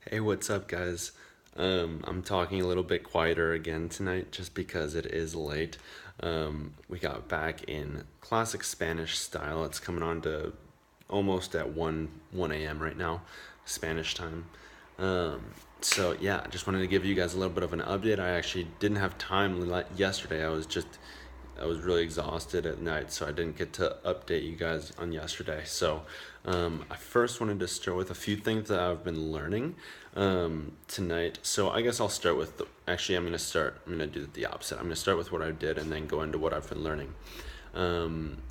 Hey, what's up, guys? I'm talking a little bit quieter again tonight just because it is late. We got back in classic Spanish style. It's coming on to almost at 1 a.m. right now, Spanish time. Um, so yeah, I just wanted to give you guys a little bit of an update. I actually didn't have time yesterday. I was really exhausted at night, so I didn't get to update you guys on yesterday. So, I first wanted to start with a few things that I've been learning tonight. So, I guess I'll start with actually, I'm going to do the opposite. I'm going to start with what I did and then go into what I've been learning.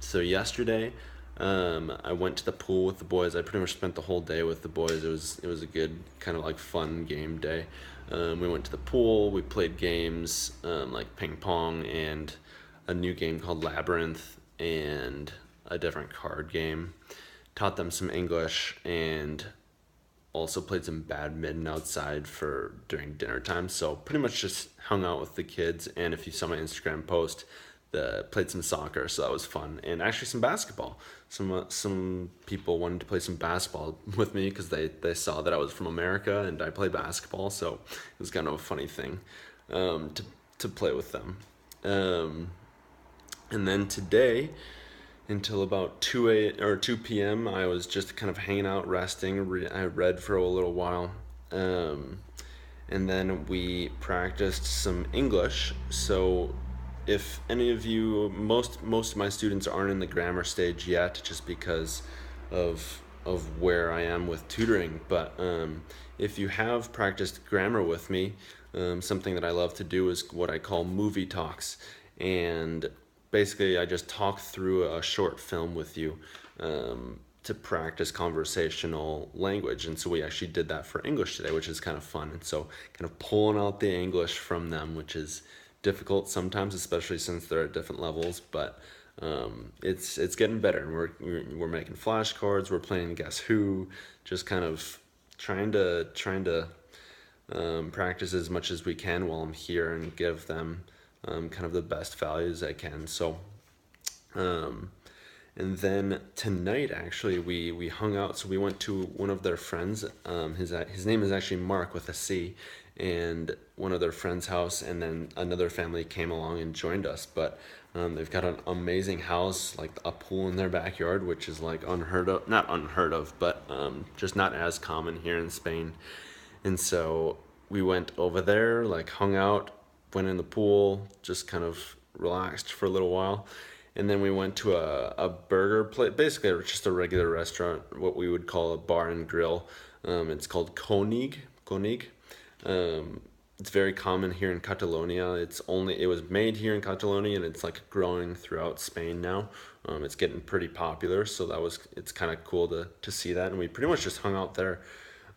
So, yesterday, I went to the pool with the boys. I pretty much spent the whole day with the boys. It was a good kind of like fun game day. We went to the pool. We played games like ping pong and a new game called Labyrinth and a different card game. Taught them some English and also played some badminton outside for during dinner time. So pretty much just hung out with the kids. And if you saw my Instagram post, played some soccer, so that was fun, and actually some basketball. Some people wanted to play some basketball with me because they saw that I was from America and I play basketball, so it was kind of a funny thing to play with them. Um, and then today, until about 2 p.m., I was just kind of hanging out, resting. I read for a little while. Um, and then we practiced some English. So, if any of you, most of my students aren't in the grammar stage yet, just because of where I am with tutoring. But if you have practiced grammar with me, something that I love to do is what I call movie talks, and basically I just talk through a short film with you. To practice conversational language. And so we actually did that for English today, which is kind of fun. And so kind of pulling out the English from them, which is difficult sometimes, especially since they're at different levels. But it's getting better. And we're making flashcards. We're playing Guess Who. Just kind of trying to practice as much as we can while I'm here and give them kind of the best values I can. So. Um, and then tonight, actually, we hung out. So we went to one of their friends. His name is actually Mark with a C, and one of their friends' house. And then another family came along and joined us. But they've got an amazing house, like a pool in their backyard, which is like unheard of. Not unheard of, but just not as common here in Spain. And so we went over there, like hung out, went in the pool, just kind of relaxed for a little while. And then we went to a burger place, basically just a regular restaurant, what we would call a bar and grill. It's called Konig. It's very common here in Catalonia. It was made here in Catalonia, and it's like growing throughout Spain now. It's getting pretty popular, so it's kind of cool to see that. And we pretty much just hung out there,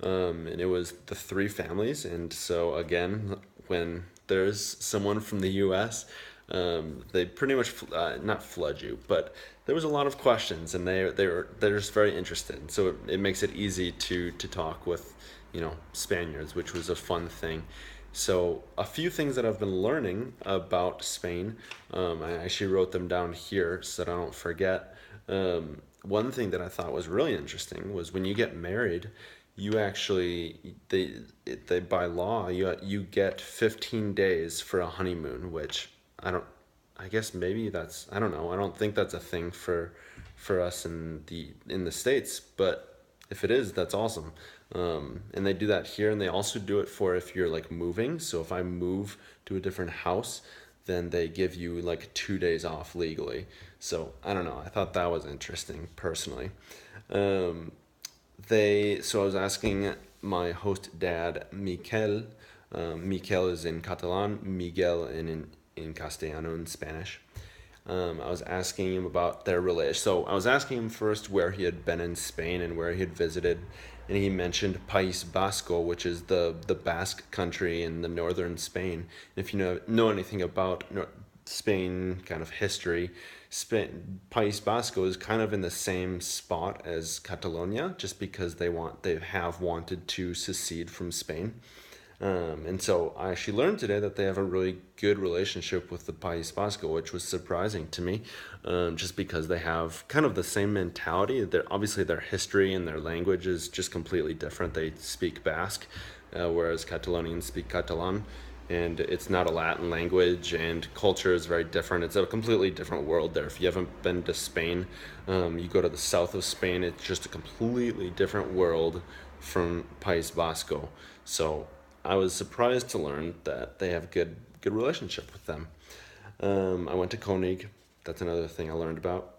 and it was the three families. And so again, when there's someone from the U.S., they pretty much not flood you, but there was a lot of questions, and they're just very interested. So it makes it easy to talk with, Spaniards, which was a fun thing. So a few things that I've been learning about Spain, I actually wrote them down here so that I don't forget. One thing that I thought was really interesting was when you get married, you actually they by law you get 15 days for a honeymoon, which I don't I guess maybe that's I don't know. I don't think that's a thing for us in the States, but if it is, that's awesome. And they do that here, and they also do it for if you're like moving. So if I move to a different house, then they give you like 2 days off legally. So I don't know. I thought that was interesting personally. Um, so I was asking my host dad, Miquel. Miquel is in Catalan, Miguel in Castellano in Spanish. I was asking him about their relation. So I was asking him first where he had been in Spain and where he had visited, and he mentioned País Vasco, which is the Basque country in the northern Spain. If you know anything about Spain kind of history, País Vasco is kind of in the same spot as Catalonia, just because they have wanted to secede from Spain. And so I actually learned today that they have a really good relationship with the País Vasco, which was surprising to me, just because they have kind of the same mentality. Obviously their history and their language is just completely different. They speak Basque, whereas Catalonians speak Catalan, and it's not a Latin language, and culture is very different. It's a completely different world there. If you haven't been to Spain, you go to the south of Spain, it's just a completely different world from País Vasco. So I was surprised to learn that they have good relationship with them. I went to Konig. That's another thing I learned about.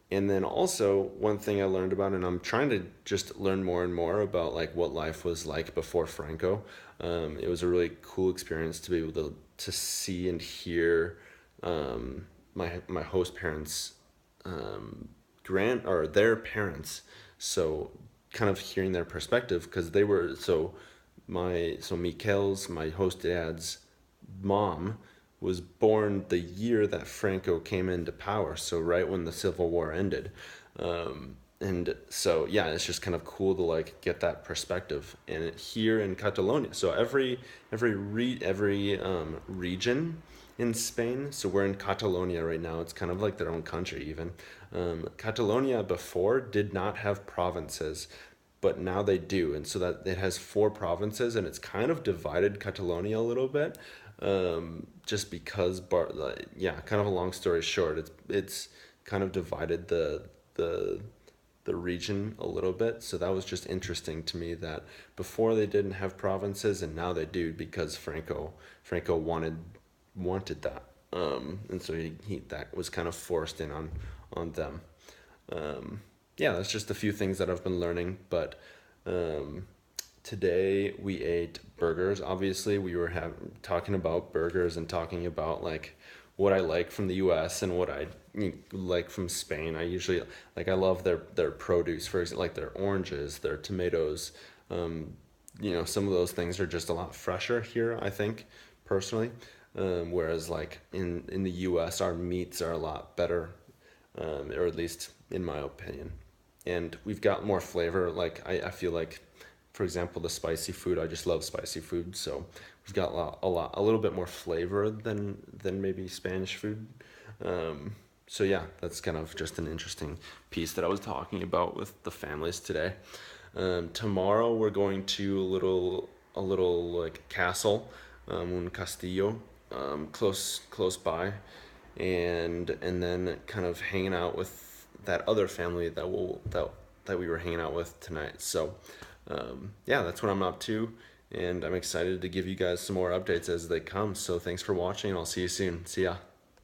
And then also one thing I learned about, and I'm trying to just learn more and more about like what life was like before Franco. It was a really cool experience to be able to see and hear my host parents grand or their parents. So kind of hearing their perspective because they were Mikel's, my host dad's mom, was born the year that Franco came into power, so right when the Civil War ended. And so yeah, it's just kind of cool to like get that perspective. And here in Catalonia, so every region in Spain. So we're in Catalonia right now. It's kind of like their own country even. Catalonia before did not have provinces, but now they do, and so that it has four provinces, and it's kind of divided Catalonia a little bit, just because yeah, kind of a long story short, it's kind of divided the the region a little bit. So that was just interesting to me that before they didn't have provinces and now they do because Franco wanted that. And so he that was kind of forced in on them. Yeah, that's just a few things that I've been learning. But um, today we ate burgers. Obviously, we were talking about burgers and talking about like what I like from the U.S. and what I like from Spain. I usually I love their produce, for example, like their oranges, their tomatoes. Um, some of those things are just a lot fresher here, I think, personally. Whereas like in the U.S., our meats are a lot better, or at least in my opinion. And we've got more flavor. Like I feel like, for example, the spicy food. I just love spicy food, so we've got a little bit more flavor than maybe Spanish food. So yeah, that's kind of just an interesting piece that I was talking about with the families today. Tomorrow we're going to a little like castle, un castillo, close by, and then kind of hanging out with that other family that we were hanging out with tonight. So yeah, that's what I'm up to, and I'm excited to give you guys some more updates as they come. So thanks for watching, and I'll see you soon. See ya.